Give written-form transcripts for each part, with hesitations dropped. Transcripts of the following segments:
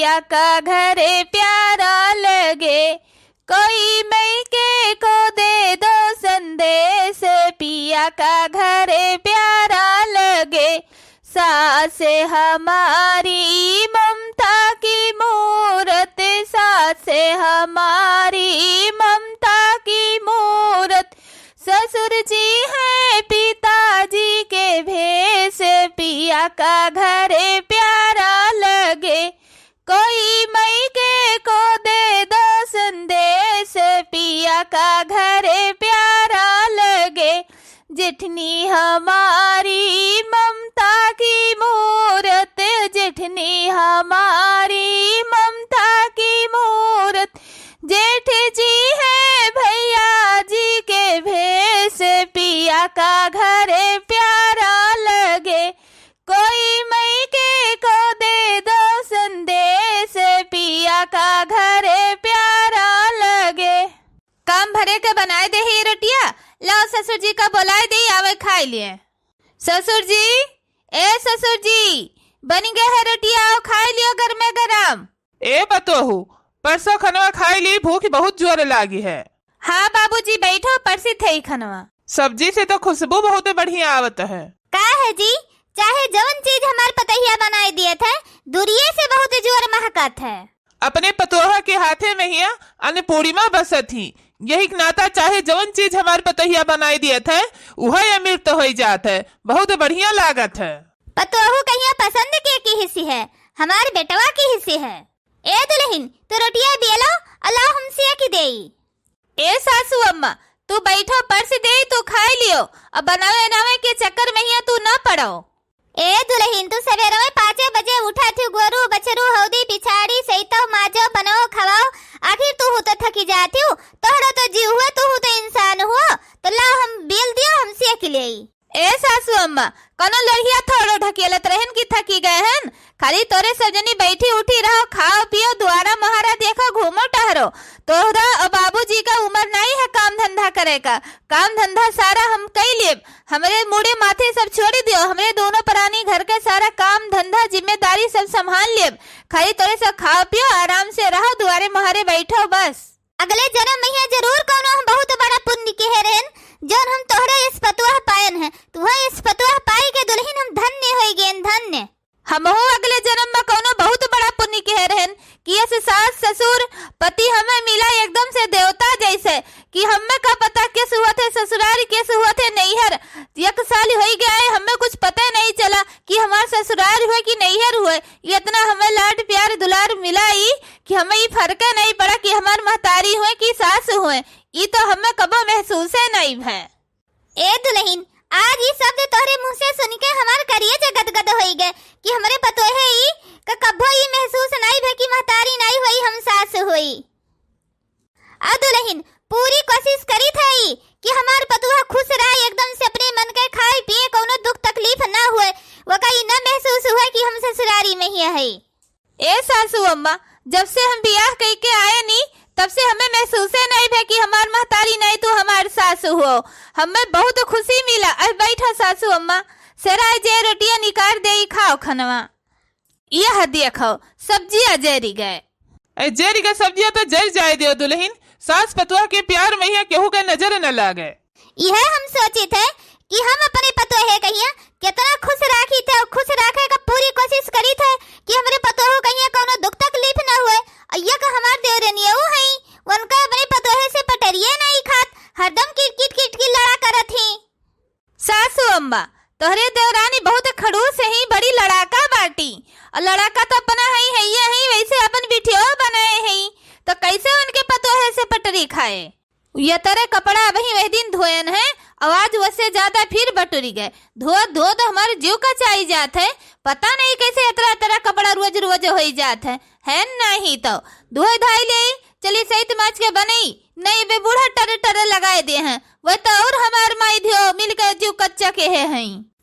पिया का घरे प्यारा लगे, कोई मैके को दे दो संदेश, पिया का घरे प्यारा लगे। सास हमारी ममता की मूरत, सास हमारी ममता की मूरत, ससुर जी हैं पिताजी के भेष, पिया का घरे प्यारा लगे, कोई मैके को दे दो संदेश, पिया का घरे प्यारा लगे। जेठनी हमारी ममता की मूरत, जेठनी हमारी ममता की मूरत, जेठ जी है भैया जी के भेष, पिया का घरे प्यारा लगे, कोई मैके को दे दो संदेश, पिया का घरे प्यारा लगे। काम भरे के बनाए दे ही रोटिया, लो ससुर जी का बुलाए दे आवे खाए लिए। ससुर जी, ए ससुर जी, बन गए है रोटिया, आओ खाए लियो गरमे गरम। ए बतोहू, परसों खनवा खाई ली, भूख बहुत जोर लागी है। हाँ बाबूजी बैठो, परसी थे खनवा। सब्जी से तो खुशबू बहुत बढ़िया आवत है। का है जी, चाहे जवन चीज हमार पतहिया बनाए दिए थे, दूरिये से बहुत जोर महकत है। अपने पतोहा के हाथे में ही अन्नपूर्णिमा बसत थी, यही नाता चाहे जवन चीज हमारे पतहिया बनाई दिए थे वह अमृत तो हो जात है, बहुत बढ़िया लागत है। पतोहू कहिया पसंद के हिस्सी है, हमारे बेटवा की हिस्सी है। ए दुल्हन, तो रोटियां बेलो, अल्लाह हमसे की देई। ए सासू अम्मा, तू बैठो, परसी दे तू खाए लियो, अब बनावे नावे के चक्कर में ही तू न पड़ो। ए दुल्हन, तू सवेरे में 5 बजे उठा थी, गोरू बछरू हौदी पिछाड़ी सहितो माजो बनाओ खवाओ, आखिर तू हो तो थकी जाती हो, तोहरा तो जीव हुआ, तू हो तो इंसान हुआ, तो ला हम बिल दियो हमसे के लिए। ए सासू अम्मा, कौनो लड़िया थोड़ो ढकेलत रहन की थकी गए हन, खाली तोरे सजनी बैठी उठी रहो, खाओ पियो, द्वारा महारा देखो, घूमो टहरो। तोहरा और बाबूजी का उम्र नहीं है काम धंधा करे का, काम धंधा सारा हम कई लेब, हमरे मुड़े माथे सब छोड़ी दियो, हमरे दोनों प्राणी घर के सारा काम धंधा जिम्मेदारी सब संभाल लेब, खाली तोरे सब खाओ पियो, आराम से रहो, द्वारे महारे बैठो बस। अगले जन्म में जरूर कोनो हम बहुत बड़ा पुण्य के है रहन, जौन हम तोहरा इस पतुआ पायन है, तुहा इस पतुआ पाई के दुल्हन हम धन्य होई गेन, धन्य। हमहू अगले जन्म में कोनो बहुत बड़ा पुण्य के रहन कि ऐसे सास ससुर पति हमें मिला एकदम से देवता जैसे, कि हमें का पता कैसे हुआ थे ससुराल, कैसे हुआ थे नैहर, 1 साल हो गया है, हमें कुछ पता नहीं चला कि हमारे ससुराल हुए कि नैहर हुए। इतना हमें लाड प्यार दुलार मिला ही कि हमें ये फर्क नहीं पड़ा कि हमारे महतारी हुए कि सास हुए, ये तो हमें कभी महसूस नहीं है। ए दुल्हन, आज ये शब्द तोहरे मुंह से सुन के हमार करिए गदगद होई गए कि हमरे पतोहे ई का कभो ये महसूस नहीं भे कि महतारी नहीं हुई, हम सास हुई। आ दुल्हन, पूरी कोशिश करी थई कि हमार पतुहा खुश रहे, एकदम से अपने मन के खाए पिए, कोनो दुख तकलीफ ना हुए, वो कहीं न महसूस हुए कि हम ससुरारी में ही है। ए सासू अम्मा, जब से हम ब्याह कई के आए नी तब से हमें महसूस नहीं है कि हमार महतारी नहीं तो हमार सासू हो, हमें बहुत खुशी मिला। अब बैठा सासू अम्मा, सराय जे रोटियां निकाल दे, खाओ खनवा, यह देखो सब्जी अजेरी गए। जेरी का सब्जियां तो जल जाए दियो दुल्हन, सास पतुआ के प्यार में ही केहू के नजर न लागे। यह हम सोचे थे कि हम अपने पतोहे कहिया कितना खुश राखी थे, और खुश रखे का पूरी कोशिश करी थे कि हमरे पतोहो कहिया कोनो दुख तकलीफ न हुए। अय्या का हमार देवरनिया वो है, उनका अपने पतोहे से पटरिए नहीं खात, हरदम किट किट की लड़ा करत ही। सासू अम्मा, तोहरे देवरानी बहुत खड़ूस है, बड़ी लड़ाका बाटी, और लड़ाका तो अपना है ये है, वैसे अपन बिटिया बनाए है, तो कैसे उनके पतोहे से पटरी खाए। ये तरह कपड़ा वही वह दिन धोयन है, आवाज वैसे ज्यादा फिर बटोरी गए, धो धो तो हमारे जीव का चाई जात है, पता नहीं कैसे इतना तरह कपड़ा रोज रोज हो जात है नहीं तो धोए धाई ले चली सहित माच के बनई नहीं बे बूढ़ा टर टर लगाए दे हैं, वह तो और हमार माई धियो मिलकर जीव कच्चा के है।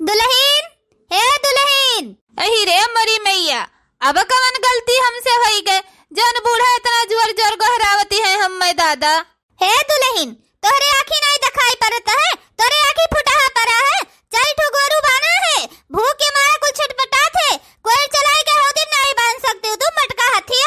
दुल्हन, हे दुल्हन, अही रे मरी मैया, अब कवन गलती हमसे हो गए, जन बूढ़ा इतना जोर जोर गहरावती है हम मैं दादा। हे दुल्हन, तोहरे आँखी नहीं दिखाई पड़ता है, तोरे आँखी फुटा पड़ा है, चल ठो गोरू बाना है, भूख के मारे कुछ छटपटा थे, कोई चलाई के हो दिन नहीं बांध सकती, तू मटका हाथी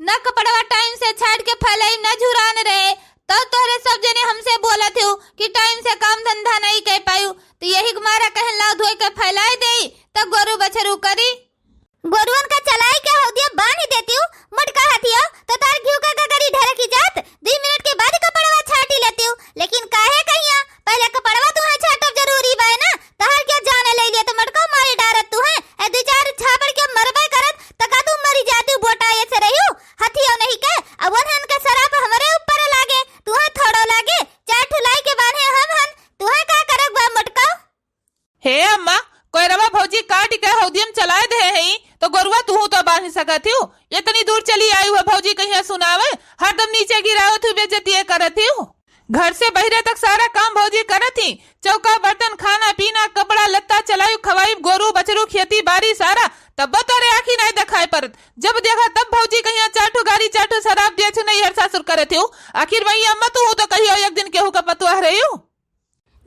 न कपड़वा टाइम से छाट के फैलाई न झुरान रहे, तो तोहरे सब जने हमसे बोला थे कि टाइम से काम धंधा नहीं कर पायू, तो यही मारा कहन ला धोए के फैलाई दे तो गोरू बछरू करी। गोरुअन का चलाई के हो दिया बांध देती हूँ मटका हाथियो तो तार घिउ का गगरी ढेर की जात 2 मिनट के बाद कपड़वा छाटी लेती हूँ, लेकिन काहे कहिया पहले कपड़वा तुम्हें छाटब जरूरी बा ना, तहर क्या जाने ले लिया तो मटका मारी डारत तू है ए 2-4 छापड़ के मरबे करत तका तू मरी जाती बोटा ये से रहियो हथियो नहीं के अब वहन के शराब हमरे ऊपर लागे तुहे थोड़ो लागे 4 ठुलाई के बांधे हम हन तुहे का करक बा मटका। हे अम्मा कोई रवा भौजी काट के हौदियम चलाए दे है तो गोरुआ तू तो बांध सकत हूँ, इतनी दूर चली आई हुआ भौजी कहीं सुनावे हरदम नीचे गिरावत हुई बेइज्जती करत हूँ। घर से बहरे तक सारा काम भौजी करत थी, चौका बर्तन खाना पीना कपड़ा लत्ता चलाई खवाई गोरू बछरू खेती बाड़ी सारा, तब तारे आखी नहीं दिखाई परत, जब देखा तब भौजी कहीं चाटू गाड़ी चाटू शराब दिया छु नहीं हर सासुर करत हूँ। आखिर वही अम्मा तू तो कहियो एक दिन केहू का पतुआ रही हूँ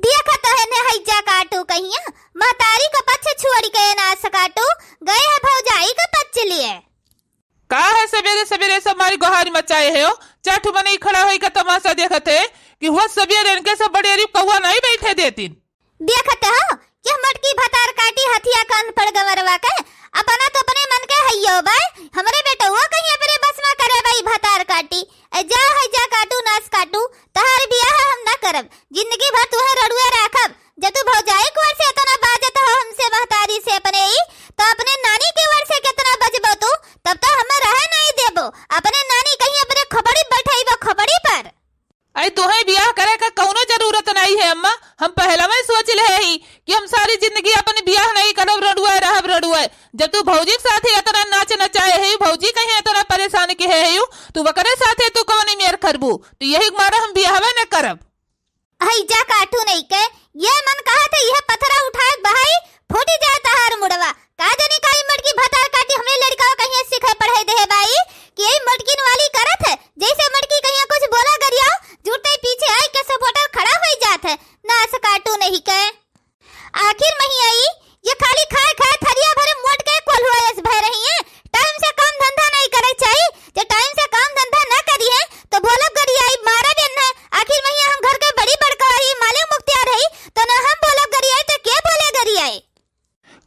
देखा तो है ने हैजा काटू कहिया महतारी का पछ छुअड़ी के ना सकाटू गए है भौजाई का पछ लिए का है सवेरे सवेरे सब मारी गोहारी मचाए है चाटू बने खड़ा होई का तमाशा देखत है कि हुआ सवेरे इनके सब बड़े अरीब कौवा नहीं बैठे देती। देखत हो कि मटकी भतार काटी हथिया कान पड़ गवरवा के अपना तो अपने मन के हइयो बाय हमरे बेटा वो कहीं अपने बस में करे भाई भतार काटी जा हैजा काटू नास काटू तहार बियाह हम ना करब जिंदगी भर तुहे रड़ुए राखब। जब तू भौजाई कुंवर से इतना बाजत हो हमसे महतारी से अपने ही तो अपने नानी के वर से कितना बजबो तू तब तो हमें रहे नहीं देबो अपने नानी कहीं अपने खबड़ी बैठाईबो खबड़ी पर। आई तुम्हें ब्याह करे का कौनो जरूरत नहीं है अम्मा, हम पहला में सोच ले ही कि हम सारी जिंदगी अपने ब्याह नहीं करब रडुआ रहब रडुआ। जब तू भौजी के साथे इतना नाच नचाए है भौजी कहीं इतना परेशान के है तू वकरे साथे तू कौन मेर करबू तो यही मारा हम ब्याह न करब। हैजा काटू नहीं के ये मन कहा था यह पत्थरा उठाए बहाई फूटी जाए तहार मुड़वा का जनी काई मटकी भतार काटी हमरे लड़का कहीं सिखाए पढ़ाई दे बाई कि यही मटकीन वाली करत है जैसे मटकी कहीं कुछ बोला गरियाओ जुटते पीछे आई के सपोर्टर खड़ा हो जात है नास काटू नहीं के। आखिर मही आई ये खाली खाए खाए थरिया भरे मोट के कोल्हुआस भर रही है टाइम से काम धंधा नहीं करे चाहिए जो टाइम से काम धंधा न करी है तो बोला गरियाई मारा बिन है। आखिर मही हम घर के बड़ी बड़काई मालिक मुख्तियार है तो न हम बोला गरियाई तो क्या बोले गरियाई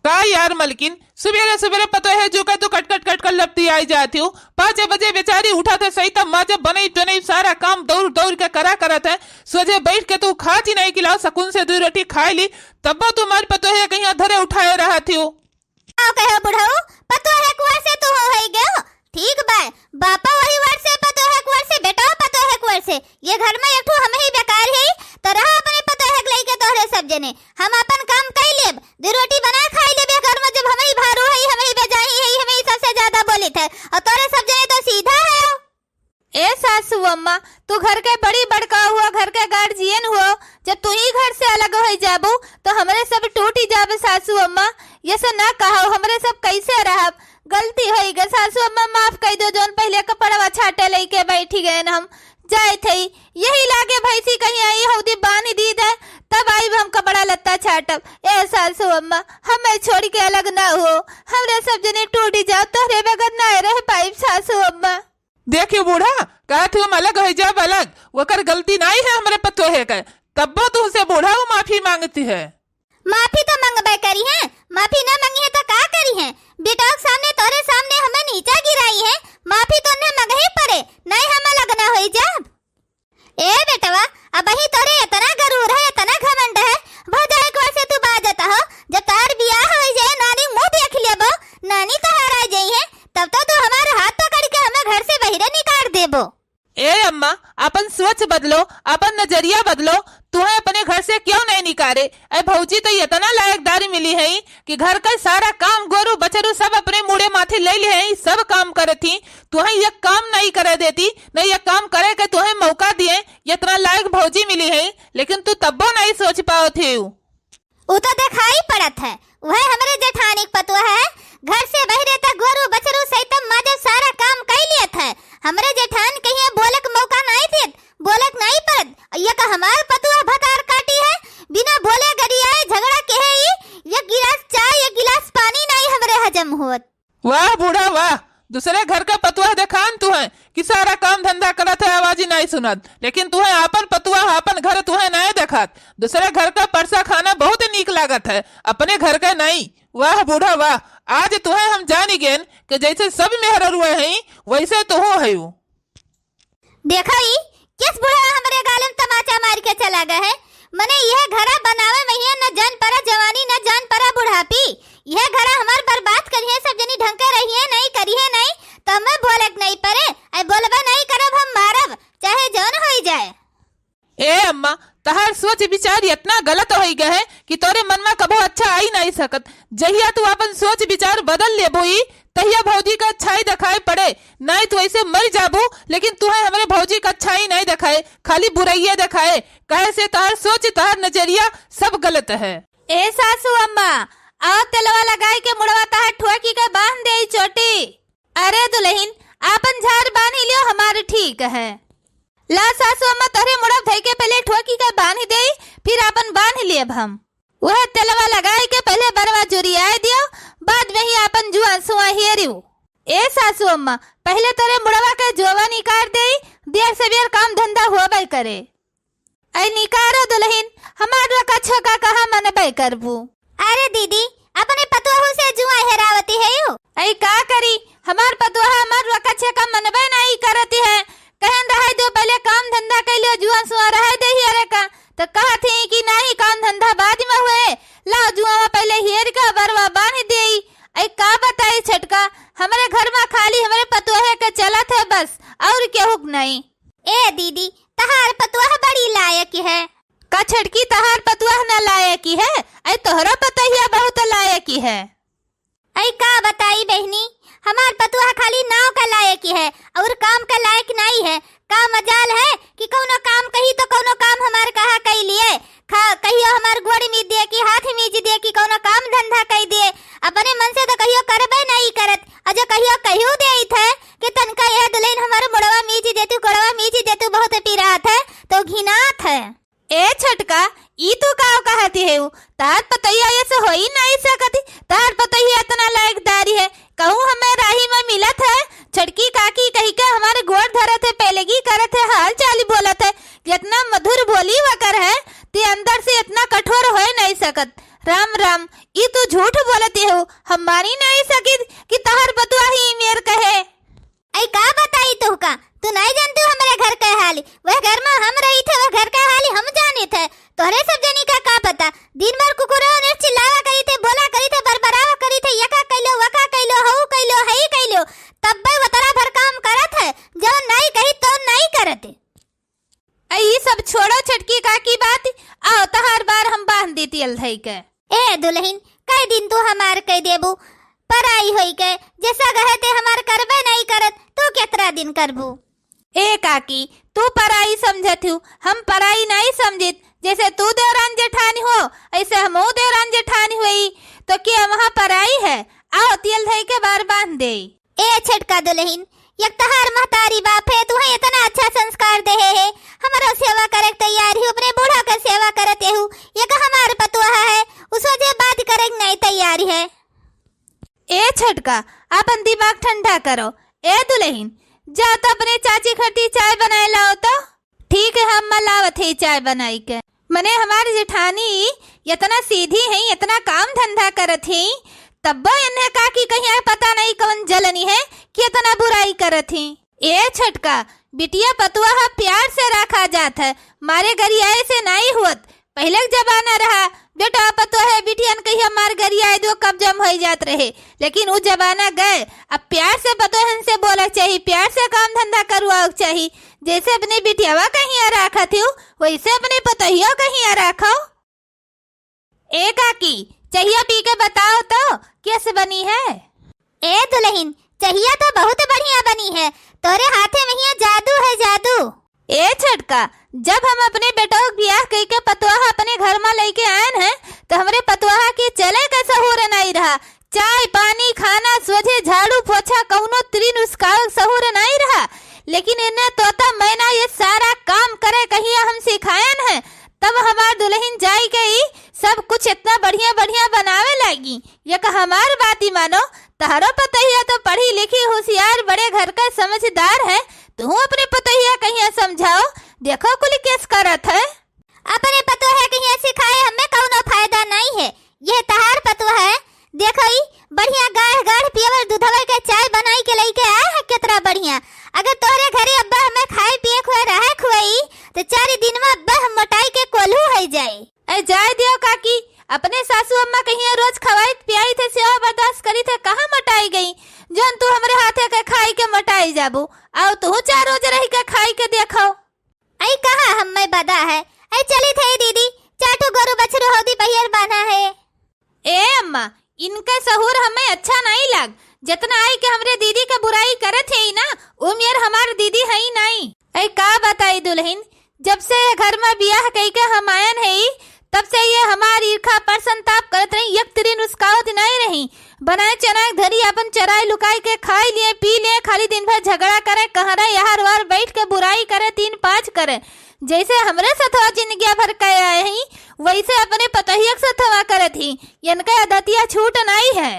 का यार मलकिन सवेरे सवेरे पता है जो तू कट कट कट कर लपती आई जाती हूँ 5 बजे बेचारी उठा थे सही तब माँ जब बनी तो नहीं सारा काम दौड़ दौड़ के करा करत है सोचे बैठ के तू खाती नहीं खिलाओ सकून से 2 रोटी खाई ली तब तुम्हारी पता है कहीं धरे उठाए रहा थी कहे बुढ़ाऊ पतो है कुंवर से तू हो गयो ठीक बा बापा वही वर से पतो है कुंवर से बेटा पतो है कुंवर से ये घर में एक हम ही बेकार है तो रहा अपने पतो है लई के तोहरे सब जने हम अपन काम कई लेब 2 रोटी बना खाई लेबे घर में जब हम ही भारू है हम ही बेजाई है हम ही सबसे ज्यादा बोली थे और तोरे सब जने तो सीधा है। ए सासू अम्मा तू घर के बड़ी बड़का हुआ घर के गार्जियन हुआ जब तू ही घर से अलग हो जाबू तो हमरे सब टूट ही जाबे सासू अम्मा ये से ना कहो हमरे सब कैसे रहब गलती होई गई सासू अम्मा माफ कर दो जोन पहले कपड़वा छाटे लई के बैठी गए हम जाए थे यही लागे भैंसी कहीं आई हौदी बानी दीद है तब आई हम कपड़ा लत्ता छाटब। ए सासू अम्मा हमें छोड़ के अलग ना हो हमरे सब जने टूट जाओ तोहरे बगैर ना रह पाई सासू अम्मा। देखियो बूढ़ा कहा तुम अलग हो जाब अलग वकर गलती नहीं है हमारे पतो है का तब तुमसे बूढ़ा वो माफी मांगती है। माफी तो मंगबे करी है माफी ना मांगी है तो का करी है बेटा सामने तोरे सामने हमें नीचा गिराई है माफी तो ने मंग ही पड़े नहीं हम लगना होई जाब। ए बेटवा अब ही तोरे इतना गरूर है इतना घमंड है भौजाई को से तू बाजता हो जब तार बियाह हो जाए नानी मुंह देख लेबो नानी तहार आ जाई है तब तो तू हमारे हाथ पकड़ के हमें घर से बाहर निकाल देबो। ए अम्मा अपन सोच बदलो अपन नजरिया बदलो तुम्हें अपने घर से क्यों नहीं निकाले। ए भौजी तो इतना लायकदारी मिली है कि घर का सारा काम गोरू बचरू सब अपने मुड़े माथे ले लिए है सब काम करे थी तुम्हें ये काम नहीं करे देती नहीं ये काम करे के तुम्हें मौका दिए इतना लायक भौजी मिली है लेकिन तू तब्बो नहीं सोच पाओ थी वो तो दिखाई पड़त है वह हमारे जेठानी पतुआ है घर से बहरे तक गोरू बचरू सहित माजे सारा काम कर लिया था हमरे जेठान कहीं बोलक मौका नहीं थे बोलक नहीं पड़त ये का हमार पतुआ भतार काटी है बिना बोले गरियाए झगड़ा के है ये गिलास चाय ये गिलास पानी नहीं हमरे हजम होत। वाह बूढ़ा वाह दूसरे घर का पतुआ देखान तू है कि सारा काम धंधा करत है, आवाज ही नहीं सुनत, लेकिन तू है आपन पतुआ आपन घर तू है नहीं देखत। दूसरे घर का परसा खाना बहुत नीक लागत है, अपने घर का नहीं। वाह बूढ़ा वाह, आज तू है हम जानी गेन कि जैसे सब मेहर रुए हैं वैसे तो हो है। देखा ही किस बूढ़ा हमरे गालम तमाचा मार के चला गया है। मने यह घरा बनावे में न जान परा जवानी न जान परा बुढ़ापी। यह घरा हमार बर्बाद करिए, सब जनी ढंग के रहिए नहीं करिए नहीं तो मैं बोलक नहीं परे, आई बोलबा नहीं करब हम मारब चाहे जौन होई जाए। ए अम्मा, तहार सोच विचार इतना गलत हो गया है कि तोरे मन में कबो अच्छा आई नहीं सकत। जहिया तू अपन सोच विचार बदल ले बोई तहिया भौजी का अच्छाई दिखाई पड़े, नहीं तो ऐसे मर जाबू। लेकिन तू है हमारे भौजी का अच्छाई नहीं दिखाए, खाली बुराइयां दिखाए। कहे से तार सोच तार नजरिया सब गलत है। ए सासू अम्मा, आओ तेलवा लगाई के मुड़वा ताहा ठोकी के बांध दे चोटी। अरे दुल्हन, आपन झार बांध लियो, हमारे ठीक है। ला सासू अम्मा, तोरे मुड़व धई के पहले ठोकी के बांध दे, फिर आपन बांध लियब हम। वह तेलवा लगाए के पहले बरवा जुरियाए दियो, बाद में ही आपन जुआ सुआ हेरियो। ए सासू अम्मा, पहले तोरे मुड़वा के जोवा निकाल दे, देर से बेर काम धंधा होबे करे। ऐ निकारो दुल्हन, हमार रका छोका कहा मनबे करबू। अरे दीदी, अपने पतोहू से जुआ हेरावती है यू। ऐ का करी, हमार पतोहा हमार रका छोका मनबे नहीं करती है। कहन रहे दो पहले काम धंधा कैलियो, जुआ सुआ रहे दे ही अरे का तो कहती कि नहीं काम धंधा बाद में हुए, ला जुआ पहले हेर का बरवा बांध दे। ऐ का बताई छटका, हमारे घर में खाली हमारे पतोहे के चलत है बस, और केहू नहीं। ए दीदी, तहार पतोहा बड़ी लायक है। का छटकी, तहार पतोहा न लायक है, ऐ तोहरा पतोहिया बहुत लायक है। ऐ का बताई बहनी, हमार पतोहा खाली नाव का लायक है और काम का लायक नहीं है। का मजाल है कि कौनो काम कही तो कौनो काम हमार कहा कही लिए, कहियो हमार गोड़ में दे कि हाथ में दे कि कौनो काम धंधा कही दे। अपने मन से तो कहियो करबे नहीं करत, अजो कहियो कहियो देत है कि तनका यह दुल्हन हमार मुड़वा मीजी देतु कोड़वा मीजी देतु बहुत पीरात है तो घिनात है। ए छटका, ई तू का कहती है, तार पतैया ऐसे हो ही नहीं सकती। तार पतैया इतना लायकदारी है, कहूँ हमें राही में मिलत है। छटकी काकी कही के हमारे गोड़ धरत है, पहलेगी करत है, हाल चाल बोलत है, इतना मधुर बोली वकर है ते अंदर से इतना कठोर हो नहीं सकत। राम राम, ई तू झूठ बोलती हो, हम मानी नहीं सकी कि तहर बतुआ ही मेर कहे। ऐ का बताई तू का, तू नहीं जानती हमारे घर का हाल। वह घर में हम रही थे, वह घर का हाल हम जाने थे, तोहरे सब जनी का पता। दिन भर कुकुरा ने चिल्लावा करी थे, बोला करी थे, बरबरावा करी थे, यका कैलो वका कैलो हऊ कैलो हई कैलो, तब बे वतरा भर काम करत है, जो नहीं कही तो नहीं करते। ये सब छोड़ो छटकी काकी बात, आओ तहार बार हम बांध देती अलधई के। ए दुल्हन, कई दिन तू हमार कह देबू पराई होई के, जैसा गहते हमार करबे नहीं करत तो कितना दिन करबू। ए काकी, तू पराई समझत हूँ, हम पराई नहीं समझित। जैसे तू देवरान जेठानी हो ऐसे हम देवरान जेठानी हुई, तो क्या वहाँ पराई है। आओ तेल धई के बार बांध दे। ए छटका दुल्हन, एक तहार महतारी बाप है, तू है इतना अच्छा संस्कार दे है, हमारा सेवा करे तैयार ही, अपने बूढ़ा का सेवा करते हूँ। ये हमार पतोहा है, उसको जे बात करे नहीं तैयार है। ए छटका, अपन दिमाग ठंडा करो। ए दुल्हन, जा तो अपने चाची खटी चाय बनाए लाओ तो। ठीक है, हम मलावत है चाय बनाई के। मने हमारी जेठानी इतना सीधी है, इतना काम धंधा करत है, तब इन्हें काकी कहीं पता नहीं कौन जलनी है कि इतना बुराई करत है। ए छटका, बिटिया पतुआ प्यार से रखा जात है, मारे गरियाए से नहीं हुत। पहले जमाना रहा बेटा पतो है बिटियन कही हमार गरियाए दो कब्जम हो जात रहे, लेकिन वो जमाना गए। अब प्यार से पतोहन से बोला चाहिए, प्यार से काम धंधा करवा चाहिए। जैसे अपने बिटियावा कहीं रखा थी वैसे अपने पतोहिया कहीं रखो। ए काकी, चाहिए पी के बताओ तो कैसे बनी है। ए दुल्हन, चाहिए तो बहुत बढ़िया बनी है, तोरे हाथे में ही जादू है जादू। ए छटका, जब हम अपने बेटों को ब्याह कई के पतवाहा अपने घर में लेके आए हैं तो हमारे पतवाहा के चले का सहूर नहीं रहा। चाय पानी खाना सोझे झाड़ू पोछा कौनो त्रिन उसका सहूर नहीं रहा। लेकिन इन्हें तोता मैना ये सारा काम करे कहीं हम सिखायन है, तब हमार दुल्हन जाई गई सब कुछ इतना बढ़िया बढ़िया बनावे लगी। ये हमार बात ही मानो तहरो पतहिया तो पढ़ी लिखी होशियार बड़े घर का समझदार है, तू अपने पतहिया कहीं समझाओ, देखो कुल केस करत है। अपने पतो है कहीं सिखाए हमें कौनो फायदा नहीं है, यह तहार पतो है। देखो ई बढ़िया गाढ़ गाढ़ पियवर दूधवा के चाय बनाई के लेके आया है कितना बढ़िया। अगर तोहरे घरे अब्बा हमें खाए पिए खुए रहे खुआई तो 4 दिन में अब्बा हम मोटाई के कोल्हू हो जाए। ए जाए दियो काकी, अपने सासू अम्मा कहीं रोज खवाई पियाई थे सेवा बर्दाश्त करी थे, कहाँ मोटाई गई जौन तू हमरे हाथे के खाई के मोटाई जाबू। आओ तू 4 रोज रही के खाई के देखो। आई कहा हम में बदा है। आई चली थे दीदी, चाटू गोरु बछरू होदी पहियर बांधा है। ए अम्मा, इनका सहूर हमें अच्छा नहीं लग, जितना आई के हमरे दीदी का बुराई करे थे ही ना, उमेर हमार दीदी है ही नहीं। ऐ का बताई दुल्हन, जब से घर में बियाह कई के हम आयन है तब से ये हमारी ईर्खा पर संताप करत रही, एक तिरिन उसकावत नहीं रही। बनाए चना धरी अपन चराई लुकाई के खाई लिए पी लिए, खाली दिन भर झगड़ा करे, कहरा यहाँ वार बैठ के बुराई करे, 3-5 करे। जैसे हमरे सथवा जिंदगी भर कह आए ही वैसे अपने पतहिया सथवा करत ही, इनका आदतिया छूट नहीं है।